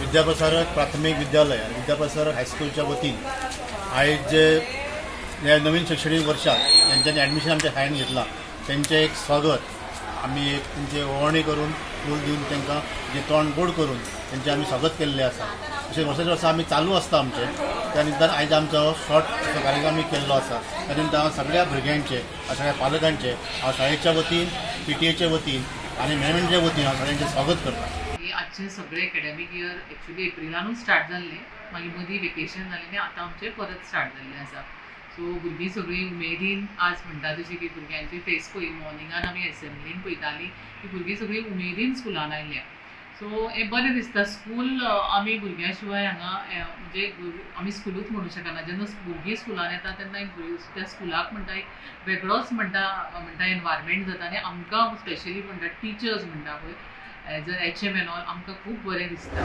विद्याप्रसारक प्राथमिक विद्यालय आणि विद्याप्रसारक हायस्कूलच्या वतीन आज जे या नवीन शैक्षणिक वर्षात त्यांच्यानी ॲडमिशन आमच्या शाळेन घेतला त्यांचे एक स्वागत आम्ही एक त्यांचे ओवाळणी करून फूल दिवन त्यांना जे तोंड गोड करून त्यांचे आम्ही स्वागत केल्लें आसा. अशें वर्साच्या वर्सा आमी चालू आसता आमचे. त्या निमतान आयज आमचो शॉर्ट असो कार्यक्रम आमी केल्लो आसा. त्या निमतान हांव सगळ्या भुरग्यांचे सगळ्या पालकांचे हांव शाळेच्या वतीन PTA वतीन आणि मॅनेजमेंटच्या वतीन हांव सगळ्यांचे स्वागत करता. आजचे सगळे एकेडॅमिक इयर एक्चुली एप्रिलानूच स्टार्ट जाल्लें, मागीर मदीं वेकेशन जालें आनी आतां आमचें परत स्टार्ट जाल्लें आसा. सो भुरगीं सगळीं उमेदीन आज म्हणटा तशी की भुरग्यांची फेस पळय मॉर्निंगान आमी एसेंब्लीन पळयतालीं की भुरगीं सगळीं उमेदीन स्कुलान आयल्या. सो हें बरें दिसता. स्कूल आमी भुरग्यां शिवाय हांगा म्हणजे आमी स्कुलूच म्हणूं शकना. जेन्ना भुरगीं स्कुलान येता तेन्ना एक त्या स्कुलाक म्हणटा एक वेगळोच म्हणटा एनवायरमेंट जाता आनी आमकां स्पेशली म्हणटा टिचर्स म्हणटा पळय as a HM and all आमकां खूब बरें दिसता.